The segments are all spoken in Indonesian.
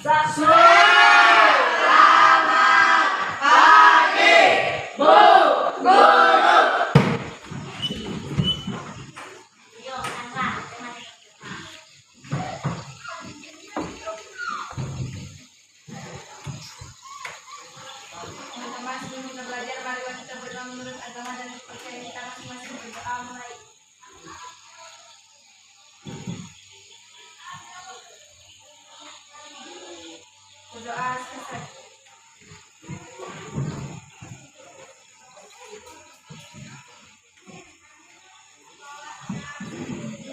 Selamat pagi, Bu Guru. Yuk, angkat. Teman-teman, sebelum kita belajar, mari kita berdoa menurut agama dan kepercayaan kita masing-masing. Berdoa mulai. Berdoa selesai.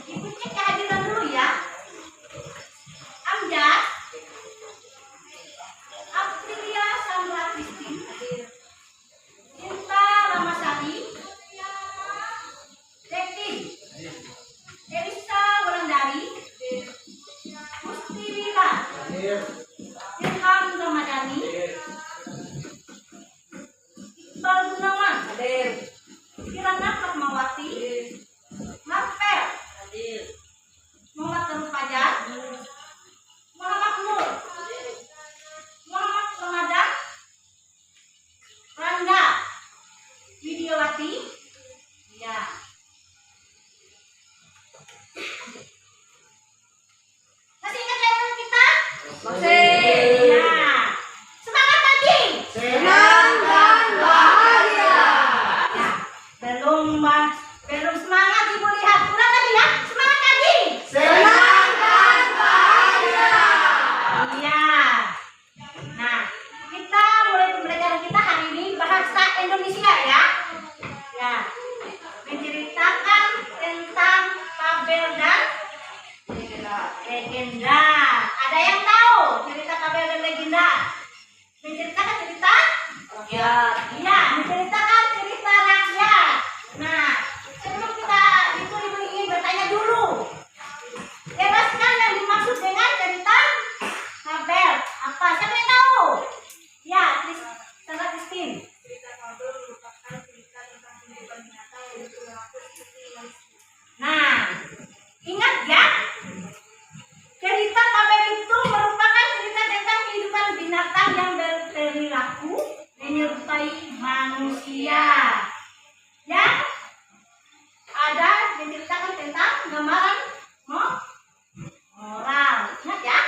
Ibu cek kehadiran dulu ya. Amjad, Aprilia Sandra Christine hadir. Cinta Ramasari, Dekti, Elisa Wulandari, Musti Wira, Ilham Ramadhani, Iqbal Gunawan, Kirana Fatmawati, Marvel, Muhammad Nur Fajar, Muhammad Nur, Muhammad Ramadan, Randa, Widiawati, ya. Masih ingat jawaban kita? Masih. Ya. Semangat pagi. Senang dan bahagia. Ya. Belum semangat Ibu lihat. Ulang lagi ya. Semangat pagi. Senang dan bahagia. Iya. Nah, kita mulai pembelajaran kita hari ini bahasa Indonesia ya. Ya. Menceritakan tentang tabel dan legenda. Ada yang tahu cerita tabel dan legenda? Menceritakan cerita rakyat. Iya, menceritakan cerita rakyat. Nah, sebelum kita itu Ibu ingin bertanya dulu. Jelaskan yang dimaksud dengan cerita tabel. Apa? Siapa yang tahu? Ya, Sandra Christine. Cerita tabel merupakan cerita tentang kehidupan binatang yang berlaku seperti manusia. Nah, ingat ya, cerita tabel itu merupakan cerita tentang kehidupan binatang yang berperilaku menyerupai manusia. Ya, ada menceritakan tentang gambaran moral. Ingat ya?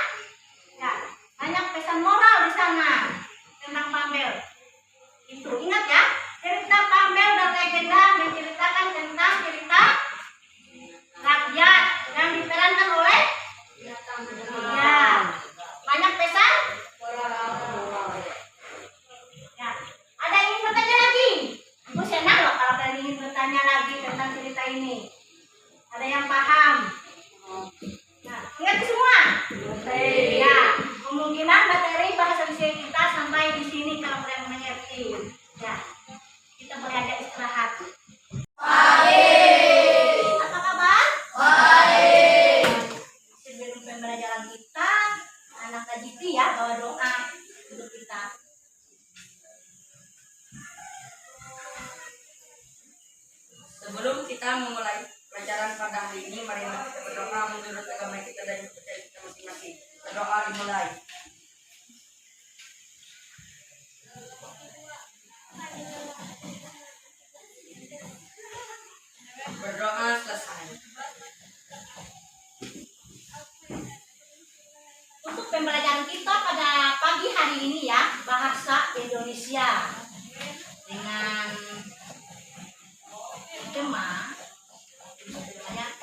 Ya, banyak pesan moral di sana tentang tabel. Itu ingat ya, cerita tabel dan legenda menceritakan tentang cerita rakyat yang diperankan oleh ya, banyak pesan. Ya, ada yang ingin bertanya lagi? Ibu senang loh kalau kalian ingin bertanya lagi tentang cerita ini. Ada yang paham? Nah, ingat semua. Ya, kemungkinan materi bahasa Indonesia kita sampai di sini kalau kalian mengerti. Ya, kita boleh ada istirahat. Apa kabar? Sebelum pembelajaran kita, anak Najiti ya bawa doa untuk kita. Sebelum kita memulai pelajaran pada hari ini, mari kita berdoa menurut agama kita dan kepercayaan kita masing-masing. Berdoa dimulai. Berdoa selesai. Untuk pembelajaran kita pada pagi hari ini ya, bahasa Indonesia dengan tema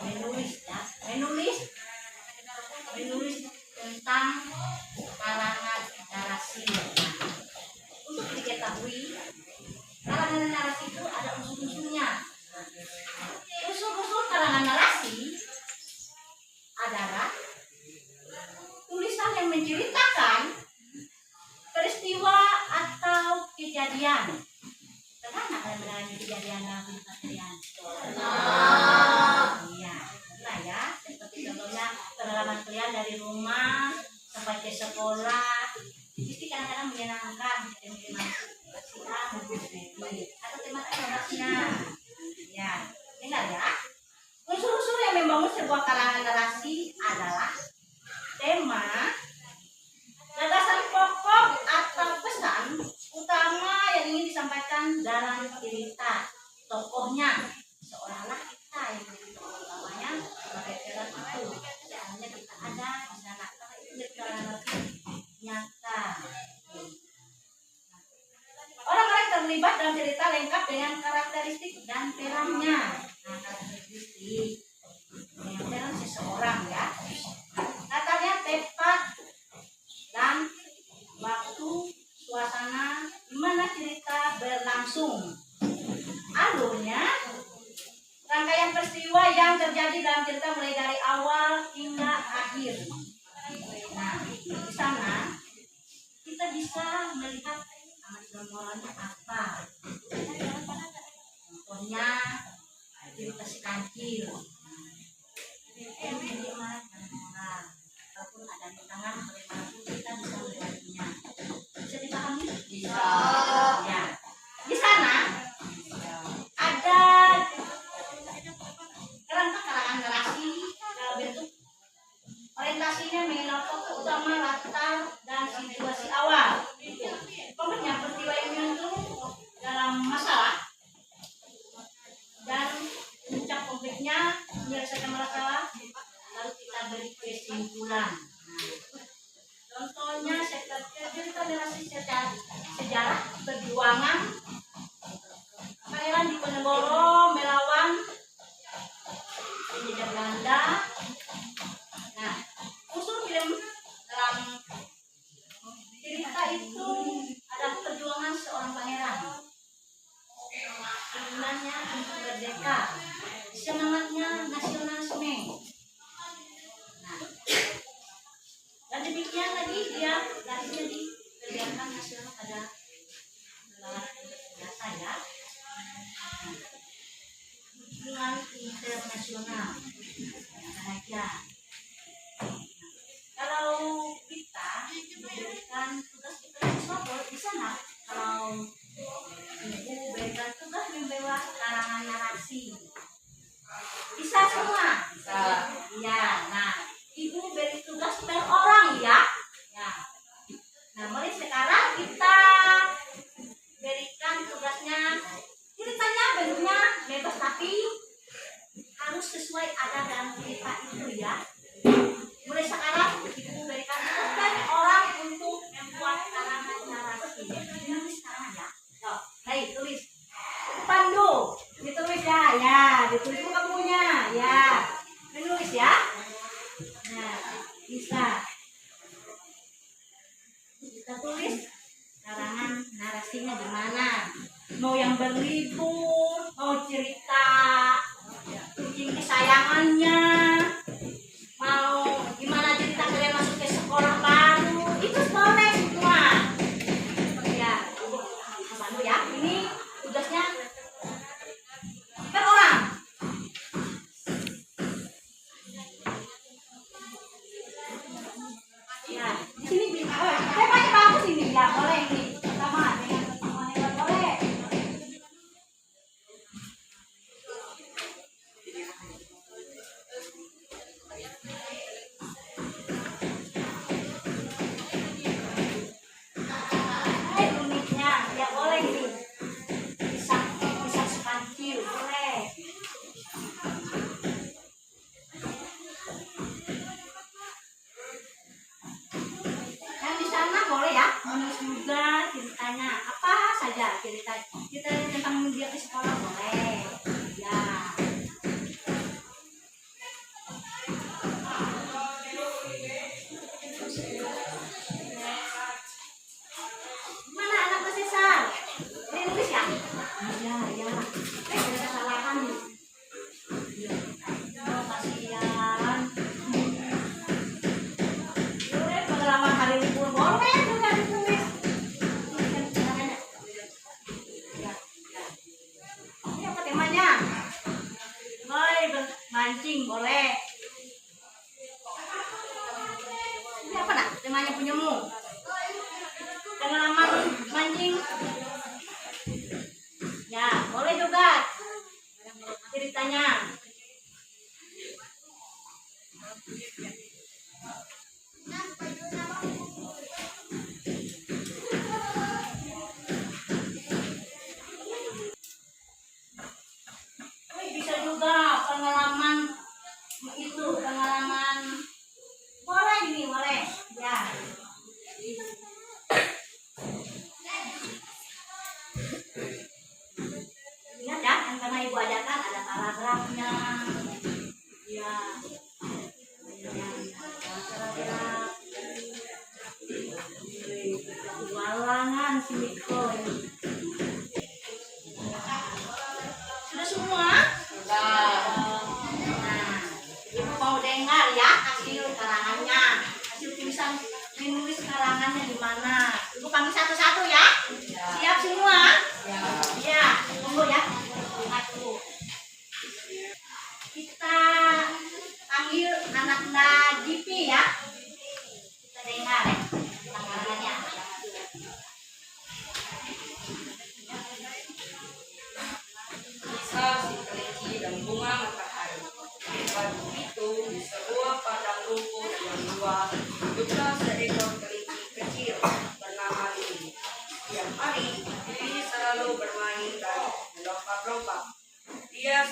menulis ya, menulis tentang karangan narasi. Untuk diketahui, karangan narasi itu ada unsur-unsurnya. Unsur-unsur karangan narasi adalah tulisan yang menceritakan peristiwa atau kejadian. Pernah nggak kalian mengalami kejadian dalam kehidupan kalian? Iya, pernah ya. Seperti contohnya pengalaman kalian dari rumah sampai ke sekolah, pasti kadang-kadang menyenangkan. Mungkin si A, mungkin si B, atau teman kelasnya. Ya, dengar ya. Unsur-unsur yang membangun sebuah karangan narasi adalah tema disampaikan dalam cerita. Tokohnya seolah-olah kita yang menjadi tokoh utamanya sebagai peran itu. Seandainya kita ada di sana, karena itu deklarasi nyata. Orang-orang terlibat dalam cerita lengkap dengan karakteristik dan perannya. Nah, karakteristik dengan peran seseorang ya. Katanya tepat dan waktu, suasana, di mana cerita berlangsung. Alurnya, rangkaian peristiwa yang terjadi dalam cerita mulai dari awal hingga akhir. Nah, di sana kita bisa melihat amat moralnya apa. Contohnya cerita si kancil. Ini amat moral. Walaupun ada di tangan bagaimanapun kita bisa melewatinya. Bisa dipahami? Bisa. Ya. Di sana ada kerangka karangan narasi dalam bentuk orientasinya mengenal tokoh utama, latar dan situasi awal. Pokoknya peristiwa yang menyentuh dalam masalah dan puncak konfliknya, menyelesaikan masalah, lalu kita beri kesimpulan. Contohnya cerita narasi sejarah perjuangan Pangeran Diponegoro melawan penjajah Belanda. Nah, unsur film dalam cerita itu ada perjuangan seorang pangeran, keinginannya untuk merdeka, semangatnya nasionalisme. Nah, dan demikian lagi dia larinya di kegiatan nasional pada data ya, hubungan internasional saja. Kalau kita diberikan tugas sesuatu di sana, kalau ibu berikan tugas membawa karangan narasi, bisa semua. Bisa. Ya, nah ibu beri tugas per orang ya. Ya. Nah, mulai sekarang kita berikan tugasnya, ceritanya bentuknya bebas tapi harus sesuai ada dalam cerita itu ya. Mulai sekarang ibu berikan tugas per orang untuk membuat karangan narasi. Ditulis sekarang ya. Yo, baik tulis. Pandu, ditulis ya, ya, ditulis itu kamunya, ya, menulis ya. Nah, bisa. Kita tulis karangan narasinya di mana. Mau yang berlibur, mau cerita kucing kesayangannya, mau gimana cerita kalian masuk ke sekolah baru, itu boleh semua. Ya, Pandu ya. Ini tugasnya per orang. Ya, di sini temanya bagus ini ya, boleh ini. Pertama dengan pertemuan hewan boleh. Uniknya ya boleh ini. Kisah kancil boleh. Yang di sana boleh ya, menulis juga ceritanya apa saja cerita tentang dia di sekolah boleh. Ya. Mana anak besar? Ini nulis ya? Iya, iya. Ada kesalahan nih. Oh, kasihan. Boleh pengalaman hari libur boleh juga ditulis. Ya, ya. Ini apa temanya? Boleh mancing boleh. Ini apa nak? Temanya punyamu? Pengalaman mancing. Ya, boleh juga ceritanya. Walangan si Miko. Sudah semua? Sudah. Nah, ibu mau dengar ya hasil karangannya. Hasil tulisan menulis karangannya di mana? Ibu panggil satu-satu ya. Siap semua? Ya. Iya, tunggu ya. Lihat dulu. Kita panggil anak Jipi ya. Kita dengar karangannya. Kisah si kelinci dan bunga matahari. Pagi itu di sebuah padang rumput yang luas hiduplah seekor kelinci kecil bernama Lili. Setiap hari Lili selalu bermain dan melompat-lompat. Dia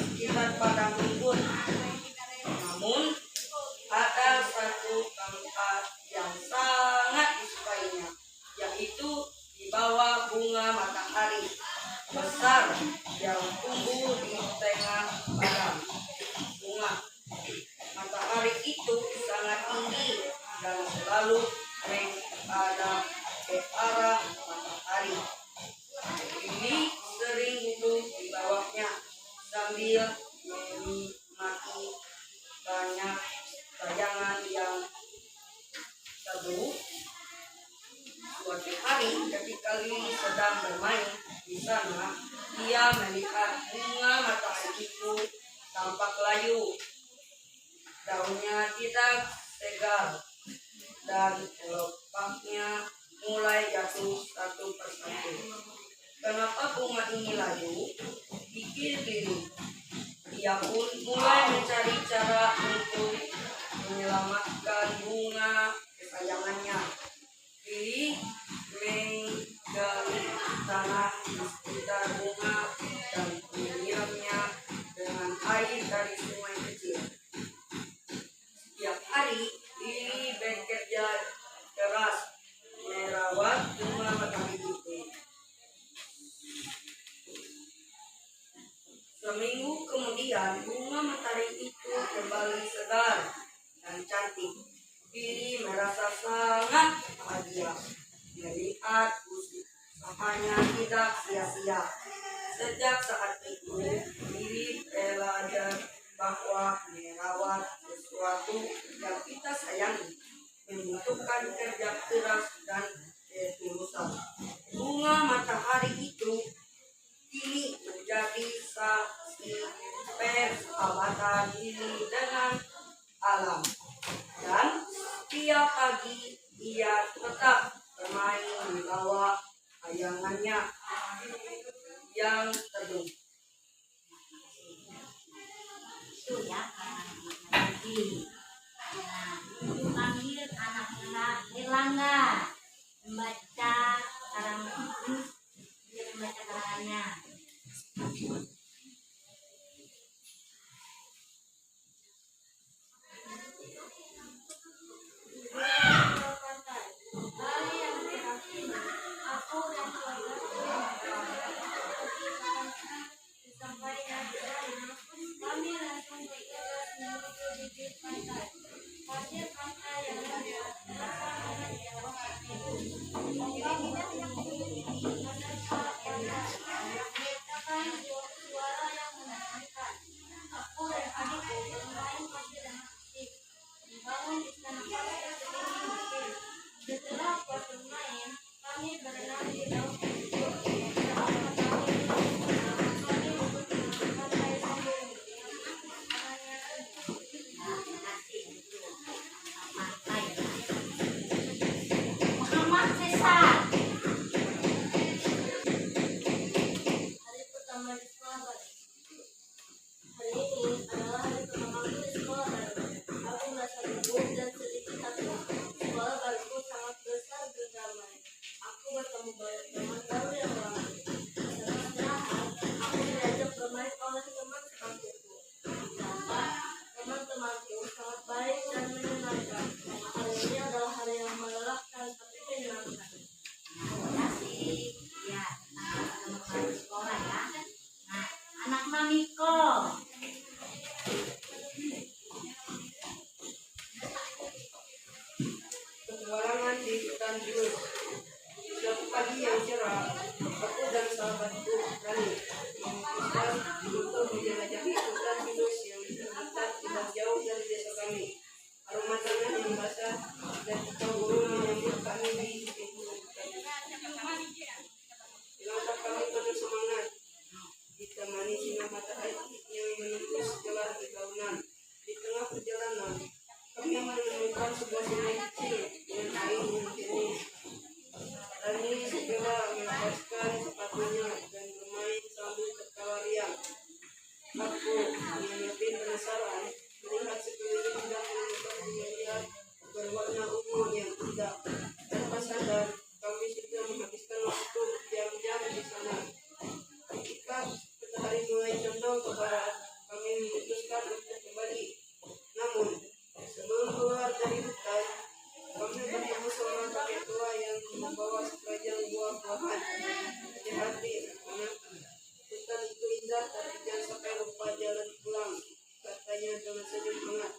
sekitar padang rumput. Namun ada satu tempat yang sangat disukainya, yaitu di bawah bunga matahari besar yang tumbuh di tengah padang. Bunga matahari itu sangat tinggi dan selalu menghadap ke arah matahari. Lili sering duduk di bawahnya sambil menikmati banyak bayangan yang teduh. Suatu hari ketika Lili sedang bermain di sana, dia melihat bunga matahari itu tampak layu. Daunnya tidak segar dan kelompaknya mulai jatuh satu persatu. Kenapa bunga ini layu? Pikir Lili. Ia pun mulai mencari cara untuk menyelamatkan bunga kesayangannya. Lili menggali tanah di sekitar bunga dan menyiramnya dengan air dari sungai kecil. Setiap hari Lili bekerja keras merawat bunga matahari itu. Seminggu kemudian bunga matahari itu kembali segar dan cantik. Lili merasa sangat bahagia melihat usahanya tidak sia-sia. Sejak saat itu, Lili belajar bahwa merawat sesuatu yang kita sayangi membutuhkan kerja keras dan ketulusan. Bunga matahari itu kini menjadi saksi persahabatan Lili dengan alam. Dan setiap pagi ia tetap bermain di bawah bayangannya yang teduh. Itu ya lagi. Nah, ibu panggil anak-anak Erlangga membaca karangan itu. Dia membaca karangannya. Muhammad Cesar. Hari pertama di sekolah. Hari ini adalah hari pertama di sekolah baru. Aku merasa gugup dan sedikit takut. Sekolah baruku sangat besar dan ramai. Aku bertemu banyak teman baru yang ramai. Setelah istirahat, aku diajak bermain oleh teman sekantorku. Tampak teman-temanku sangat baik dan menyenangkan. Hari ini adalah hari yang melelahkan tapi menyenangkan. Terima kasih. Ya, teman-teman baru sekolah ya. Nah, anak Mamiko. dedaunan. Di tengah perjalanan, kami menemukan sebuah sungai kecil dengan air yang jernih. Rani segera melepaskan sepatunya dan bermain sambil tertawa riang. Aku yang lebih penasaran melihat sekeliling dan menemukan bunga liar berwarna ungu yang indah. Tanpa sadar, kami sudah menghabiskan waktu jam-jam di sana. Ketika matahari mulai condong ke barat, kami memutuskan untuk kembali. Namun, sebelum keluar dari hutan, kami bertemu seorang kakek tua yang membawa sekeranjang buah-buahan. Hati-hati, anak. Hutan itu indah, tapi jangan sampai lupa jalan pulang, katanya dengan senyum hangat.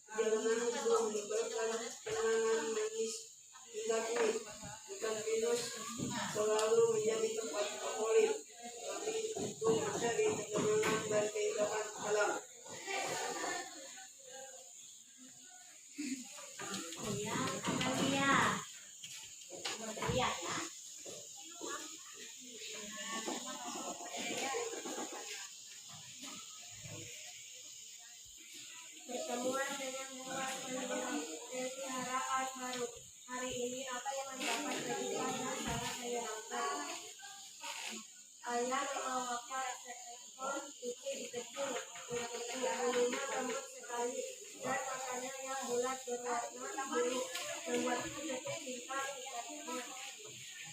Perjalanan itu meninggalkan kenangan manis hingga kini. Hutan pinus selalu menjadi tempat favorit kami untuk mencari ketenangan dan keindahan alam. Iya, Amalia. Amalia ya. Pertemuan dengan hewan peliharaan baru. Hari ini apa yang mendapat kejutan yang sangat menyenangkan. Ayah membawakan seekor kucing kecil yang bulunya lembut sekali dan matanya yang bulat berwarna biru membuatku jatuh cinta kepadanya.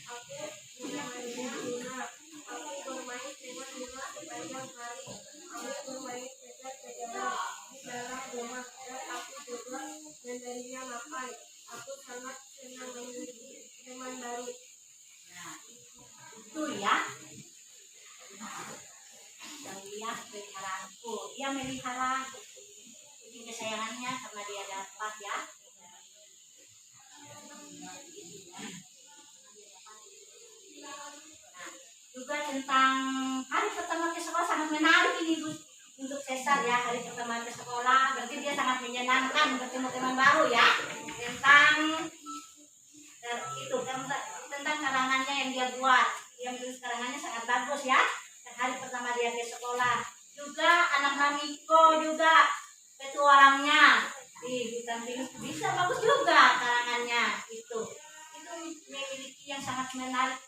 Aku menamainya Luna. Aku bermain dengan Luna sepanjang hari. Aku bermain kejar-kejaran di dalam rumah dan aku juga memberinya makan. Aku sangat senang memiliki teman baru. Nah, itu ya. Amalia peliharaanku. Dia melihara kucing kesayangannya karena dia dapat ya. Juga tentang hari pertama ke sekolah sangat menarik ini Bu untuk Cesar ya, hari pertama ke sekolah berarti dia sangat menyenangkan bertemu teman baru ya. Tentang itu tentang karangannya yang dia buat, yang tulis karangannya sangat bagus ya. Dan hari pertama dia ke sekolah juga anak Namiko juga petualangnya di hutan pinus bisa bagus juga karangannya itu memiliki yang sangat menarik.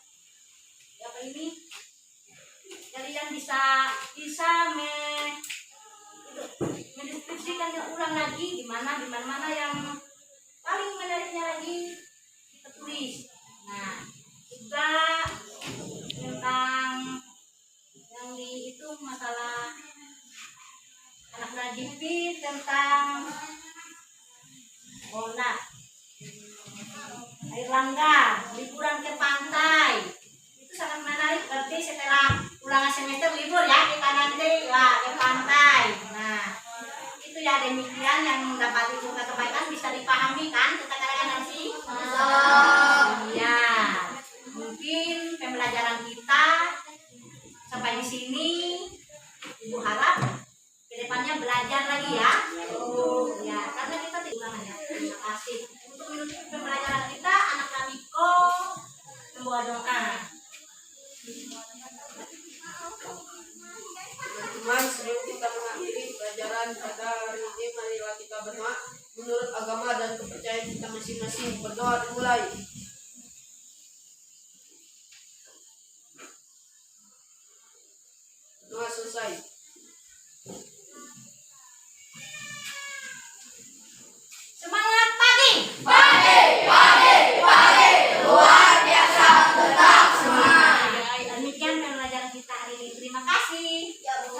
Apa ini kalian bisa mendeskripsikannya ulang lagi di mana yang paling menariknya lagi kita tulis. Nah juga tentang yang di itu masalah anak Najipi tentang Mona Air Langga liburan ke pantai sangat menarik. Berarti setelah ulangan semester libur ya kita nanti ke pantai. Nah itu ya demikian yang dapat ibu sampaikan, bisa dipahami kan tentang karangan nanti? Ya mungkin pembelajaran kita sampai di sini. Ibu harap kedepannya belajar lagi ya. Ya karena kita tidak ulangan ya. Terima kasih untuk menutup pembelajaran kita. Anak Namiko membawa doa. Teman-teman, sebelum kita mengakhiri pelajaran pada hari ini, marilah kita berdoa menurut agama dan kepercayaan kita masing-masing. Berdoa dimulai. Doa selesai. Semangat pagi. Luar biasa, tetap semangat. Demikian pembelajaran kita hari ini. Terima kasih. Ya, Bu.